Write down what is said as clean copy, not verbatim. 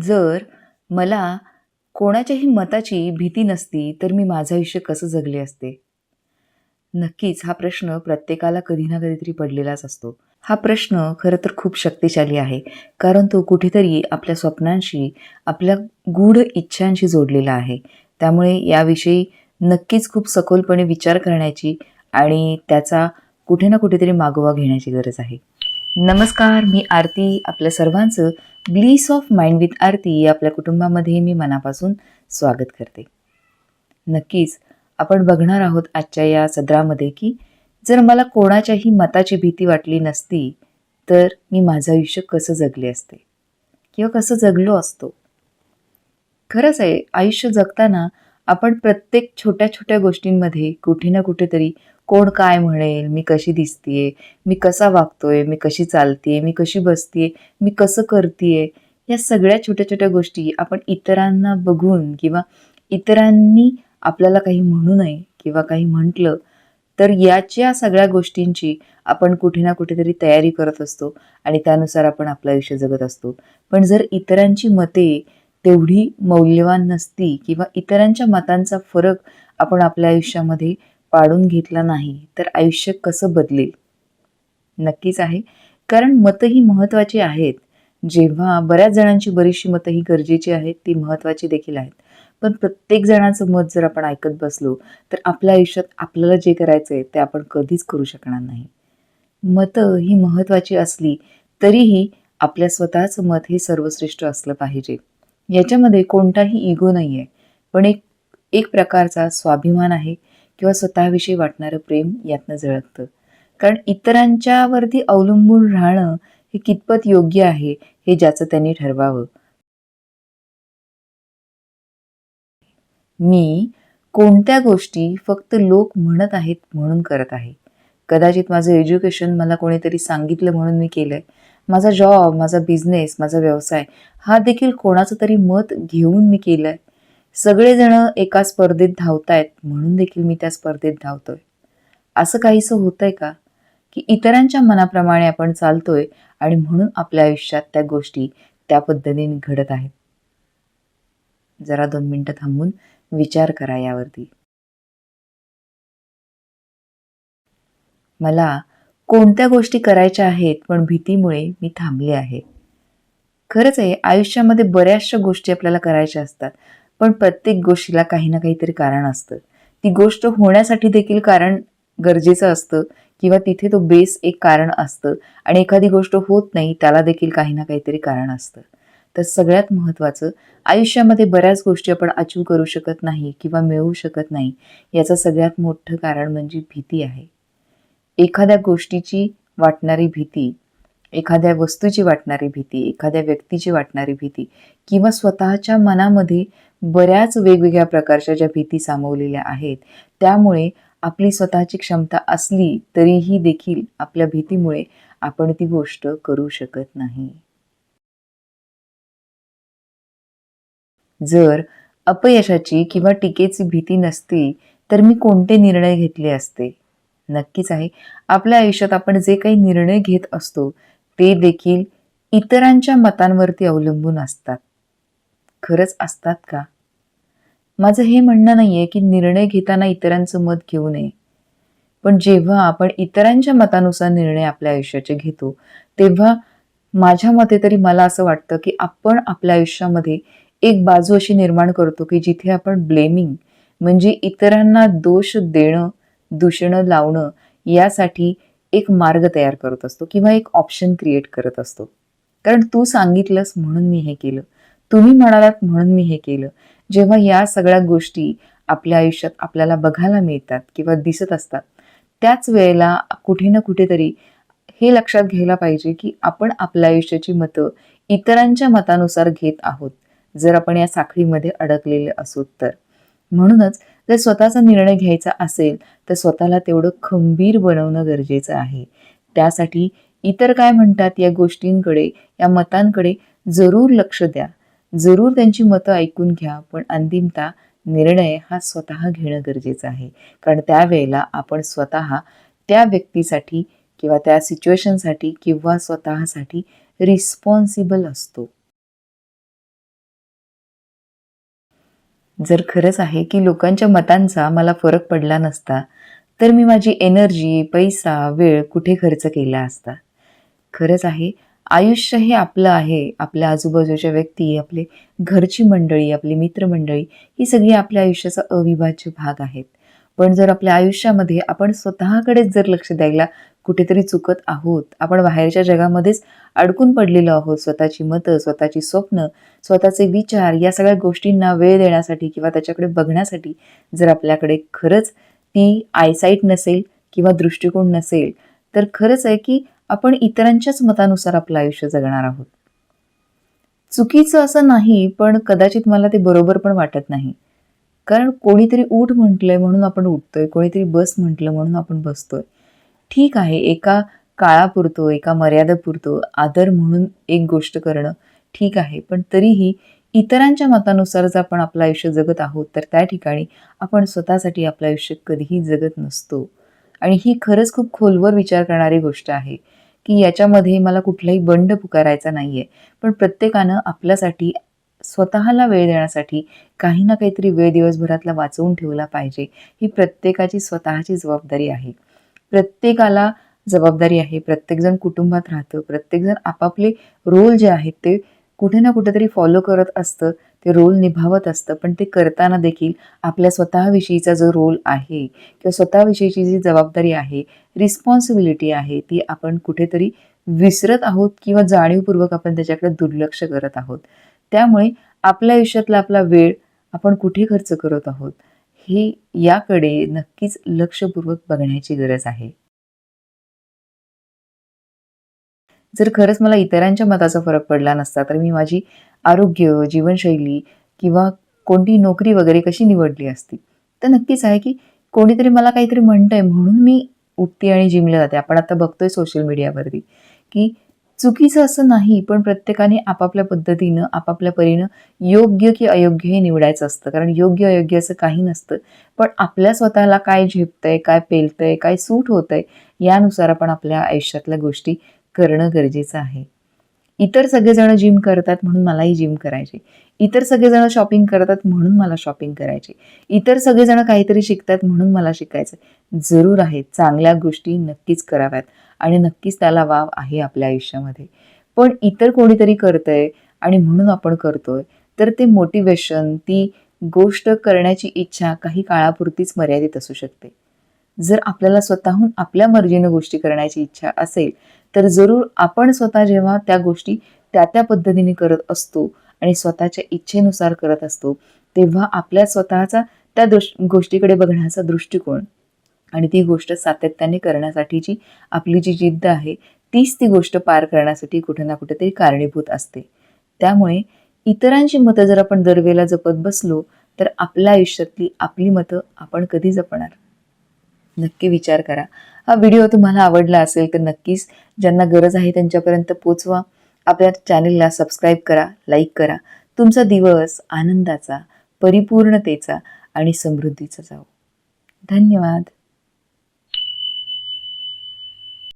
जर मला कोणाच्याही मताची भीती नसती, तर मी माझं आयुष्य कसं जगले असते? नक्कीच हा प्रश्न प्रत्येकाला कधी ना कधीतरी पडलेलाच असतो. हा प्रश्न खरं तर खूप शक्तिशाली आहे. कारण तो कुठेतरी आपल्या स्वप्नांशी, आपल्या गूढ इच्छांशी जोडलेला आहे. त्यामुळे याविषयी नक्कीच खूप सखोलपणे विचार करण्याची आणि त्याचा कुठे ना कुठेतरी मागोवा घेण्याची गरज आहे. नमस्कार, मी आरती. आपल्या सर्वांचं ब्लिस ऑफ माइंड विथ आरती या आपल्या कुटुंबामध्ये मी मनापासून स्वागत करते. नक्कीच आपण बघणार आहोत आजच्या या सदरामध्ये की जर मला कोणाच्याही मताची भीती वाटली नसती, तर मी माझं आयुष्य कसं जगले असते किंवा कसं जगलो असतो. खरंच आहे, आयुष्य जगताना आपण प्रत्येक छोट्या-छोट्या गोष्टींमध्ये कुठे ना कुठेतरी कोण काय म्हणेल, मी कशी दिसतीये, मी कसा वागतोय, मी कशी चालतीये, मी कशी बसतीये, मी कसं करतीये, या सगळ्या छोट्या-छोट्या गोष्टी आपण इतरांना बघून किंवा इतरांनी आपल्याला काही म्हणू नये किंवा काही म्हटलं, तर याच्या सगळ्या गोष्टींची आपण कुठे ना कुठेतरी तयारी करत असतो आणि त्यानुसार आपण आपलं आयुष्य जगत असतो. पण जर इतरांची मते तेवढी मौल्यवान नसती किंवा इतरांच्या मतांचा फरक आपण आपल्या आयुष्यामध्ये पाडून घेतला नाही, तर आयुष्य कसं बदलेल? नक्कीच आहे. कारण मतं ही महत्त्वाची आहेत. जेव्हा बऱ्याच जणांची बरीचशी मतं ही गरजेची आहेत, ती महत्त्वाची देखील आहेत. पण प्रत्येक जणाचं मत जर आपण ऐकत बसलो, तर आपल्या आयुष्यात आपल्याला जे करायचंय ते आपण कधीच करू शकणार नाही. मतं ही महत्त्वाची असली, तरीही आपल्या स्वतःचं मत हे सर्वश्रेष्ठ असलं पाहिजे. याच्यामध्ये कोणताही इगो नाहीये. पण एक एक प्रकारचा स्वाभिमान आहे किंवा स्वतःविषयी वाटणारं प्रेम यातनं झळकतं. कारण इतरांच्यावरती अवलंबून राहणं हे कितपत योग्य आहे, हे ज्याचं त्यांनी ठरवावं. मी कोणत्या गोष्टी फक्त लोक म्हणत आहेत म्हणून करत आहे. कदाचित माझं एज्युकेशन मला कोणीतरी सांगितलं म्हणून मी केलंय. माझा जॉब, माझा बिझनेस, माझा व्यवसाय हा देखील कोणाचं तरी मत घेऊन मी केलंय. सगळेजण एका स्पर्धेत धावतायत म्हणून देखील मी त्या स्पर्धेत धावतोय. असं काहीसं होतंय का? की इतरांच्या मनाप्रमाणे आपण चालतोय आणि म्हणून आपल्या आयुष्यात त्या गोष्टी त्या पद्धतीने घडत आहेत. जरा 2 मिनिटं थांबून विचार करा यावरती. मला कोणत्या गोष्टी करायच्या आहेत, पण भीतीमुळे मी थांबले आहे. खरंच आहे, आयुष्यामध्ये बऱ्याचशा गोष्टी आपल्याला करायच्या असतात. पण प्रत्येक गोष्टीला काही ना काहीतरी कारण असतं. ती गोष्ट होण्यासाठी देखील कारण गरजेचं असतं किंवा तिथे तो बेस एक कारण असतं आणि एखादी गोष्ट होत नाही, त्याला देखील काही ना काहीतरी कारण असतं. तर सगळ्यात महत्त्वाचं, आयुष्यामध्ये बऱ्याच गोष्टी आपण अचीव्ह करू शकत नाही किंवा मिळवू शकत नाही, याचं सगळ्यात मोठं कारण म्हणजे भीती आहे. एखाद्या गोष्टीची वाटणारी भीती, एखाद्या वस्तूची वाटणारी भीती, एखाद्या व्यक्तीची वाटणारी भीती किंवा स्वतःच्या मनामध्ये बऱ्याच वेगवेगळ्या प्रकारच्या ज्या भीती सामावलेल्या आहेत, त्यामुळे आपली स्वतःची क्षमता असली तरीही देखील आपल्या भीतीमुळे आपण ती गोष्ट करू शकत नाही. जर अपयशाची किंवा टीकेची भीती नसती, तर मी कोणते निर्णय घेतले असते? नक्कीच आहे. आपल्या आयुष्यात आपण जे काही निर्णय घेत असतो, ते देखील इतरांच्या मतांवरती अवलंबून असतात. खरंच असतात का? माझं हे म्हणणं नाहीये, की निर्णय घेताना इतरांचं मत घेऊ नये. पण जेव्हा आपण इतरांच्या मतानुसार निर्णय आपल्या आयुष्याचे घेतो, तेव्हा माझ्या मते तरी मला असं वाटतं, की आपण आपल्या आयुष्यामध्ये एक बाजू अशी निर्माण करतो, की जिथे आपण ब्लेमिंग म्हणजे इतरांना दोष देणं, दूषणं लावणं यासाठी एक मार्ग तयार करत असतो किंवा एक ऑप्शन क्रिएट करत असतो. कारण तू सांगितलंस म्हणून मी हे केलं. तुम्ही म्हणालात म्हणून मी हे केलं. जेव्हा या सगळ्या गोष्टी आपल्या आयुष्यात आपल्याला बघायला मिळतात किंवा दिसत असतात, त्याच वेळेला कुठे ना कुठेतरी हे लक्षात घ्यायला पाहिजे, की आपण आपल्या आयुष्याची मतं इतरांच्या मतानुसार घेत आहोत. जर आपण या साखळीमध्ये अडकलेले असू तर. म्हणूनच जर स्वतःचा निर्णय घ्यायचा असेल, तर स्वतःला तेवढं खंबीर बनवणं गरजेचं आहे. त्यासाठी इतर काय म्हणतात या गोष्टींकडे, या मतांकडे जरूर लक्ष द्या. जरूर त्यांची मतं ऐकून घ्या. पण अंतिमतः निर्णय हा स्वतः घेणं गरजेचं आहे. कारण त्यावेळेला आपण स्वतः त्या व्यक्तीसाठी किंवा त्या सिच्युएशनसाठी किंवा स्वतःसाठी रिस्पॉन्सिबल असतो. जर खरंच आहे की लोकांच्या मतांचा मला फरक पडला नसता, तर मी माझी एनर्जी, पैसा, वेळ कुठे खर्च केला असता? खरंच आहे, आयुष्य हे आपलं आहे. आपल्या आजूबाजूच्या व्यक्ती, आपले घरची मंडळी, आपली मित्रमंडळी ही सगळी आपल्या आयुष्याचा अविभाज्य भाग आहेत. पण जर आपल्या आयुष्यामध्ये आपण स्वतःकडेच जर लक्ष द्यायला कुठेतरी चुकत आहोत, आपण बाहेरच्या जगामध्येच अडकून पडलेलो आहोत, स्वतःची मतं, स्वतःची स्वप्न, स्वतःचे विचार या सगळ्या गोष्टींना वेळ देण्यासाठी किंवा त्याच्याकडे बघण्यासाठी जर आपल्याकडे खरंच ती आयसाईट नसेल किंवा दृष्टिकोन नसेल, तर खरंच आहे की आपण इतरांच्याच मतानुसार आपलं आयुष्य जगणार आहोत. चुकीचं असं नाही, पण कदाचित मला ते बरोबर पण वाटत नाही. कारण कोणीतरी उठ म्हटलंय म्हणून आपण उठतोय, कोणीतरी बस म्हटलं म्हणून आपण बसतोय. ठीक आहे, एका काळापुरतं, एका मर्यादेपुरतं आदर म्हणून एक गोष्ट करणं ठीक आहे. पण तरीही इतरांच्या मतानुसार जर आपण आपलं आयुष्य जगत आहोत, तर त्या ठिकाणी आपण स्वतःसाठी आपलं आयुष्य कधीही जगत नसतो. आणि ही खरंच खूप खोलवर विचार करणारी गोष्ट आहे, की याच्यामध्ये मला कुठलाही बंड पुकारायचा नाहीये. पण प्रत्येकानं आपल्यासाठी स्वतःला वेळ देण्यासाठी काही ना काहीतरी वेळ दिवसभरातला वाचवून ठेवला पाहिजे. ही प्रत्येकाची स्वतःची जबाबदारी आहे. प्रत्येकाला जबाबदारी आहे. प्रत्येकजण कुटुंबात राहतं. प्रत्येकजण आपापले रोल जे आहेत ते कुठे ना कुठेतरी फॉलो करत असतं. ते रोल निभावत असतं. पण ते करताना देखील आपल्या स्वतःविषयीचा जो रोल आहे किंवा स्वतःविषयीची जी जबाबदारी आहे, रिस्पॉन्सिबिलिटी आहे, ती आपण कुठेतरी विसरत आहोत किंवा जाणीवपूर्वक आपण त्याच्याकडे दुर्लक्ष करत आहोत. त्यामुळे आपल्या आयुष्यातला आपला वेळ आपण कुठे खर्च करत आहोत, हे याकडे नक्कीच लक्षपूर्वक बघण्याची गरज आहे. जर खरंच मला इतरांच्या मताचा फरक पडला नसता, तर मी माझी आरोग्य, जीवनशैली किंवा कोणती नोकरी वगैरे कशी निवडली असती? तर नक्कीच आहे, की कोणीतरी मला काहीतरी म्हणतंय म्हणून मी उठते आणि जिमला जाते. आपण आता बघतोय सोशल मीडियावरती, की चुकीचं असं नाही, पण प्रत्येकाने आपापल्या पद्धतीनं, आपापल्या परीनं योग्य की अयोग्य हे निवडायचं असतं. कारण योग्य अयोग्य असं काही नसतं. पण आपल्या स्वतःला काय झेपतंय, काय पेलतंय, काय सूट होतंय, यानुसार आपण आपल्या आयुष्यातल्या गोष्टी करणं गरजेचं आहे. इतर सगळेजण जिम करतात म्हणून मलाही जिम करायची. इतर सगळेजण शॉपिंग करतात म्हणून मला शॉपिंग करायची. इतर सगळेजण काहीतरी शिकतात म्हणून मला शिकायचं. जरूर आहे, चांगल्या गोष्टी नक्कीच कराव्यात आणि नक्कीच त्याला वाव आहे आपल्या आयुष्यामध्ये. पण इतर कोणीतरी करतंय आणि म्हणून आपण करतोय, तर ते मोटिव्हेशन, ती गोष्ट करण्याची इच्छा काही काळापुरतीच मर्यादित असू शकते. जर आपल्याला स्वतःहून आपल्या मर्जीनं गोष्टी करण्याची इच्छा असेल, तर जरूर आपण स्वतः जेव्हा त्या गोष्टी त्या पद्धतीने करत असतो आणि स्वतःच्या इच्छेनुसार करत असतो, तेव्हा आपल्या स्वतःचा त्या गोष्टीकडे बघण्याचा दृष्टिकोन आणि ती गोष्ट सातत्याने करण्यासाठीची आपली जी जिद्द आहे, तीच ती गोष्ट पार करण्यासाठी कुठे ना कुठेतरी कारणीभूत असते. त्यामुळे इतरांची मतं जर आपण दरवेळेला जपत बसलो, तर आपल्या आयुष्यातली आपली मतं आपण कधी जपणार? नक्की विचार करा. हा व्हिडिओ तुम्हाला आवडला असेल तर नक्कीच ज्यांना गरज आहे त्यांच्यापर्यंत पोहोचवा. आपल्या चॅनेलला सबस्क्राईब करा, लाईक करा. तुमचा दिवस आनंदाचा, परिपूर्णतेचा आणि समृद्धीचा जावो. धन्यवाद.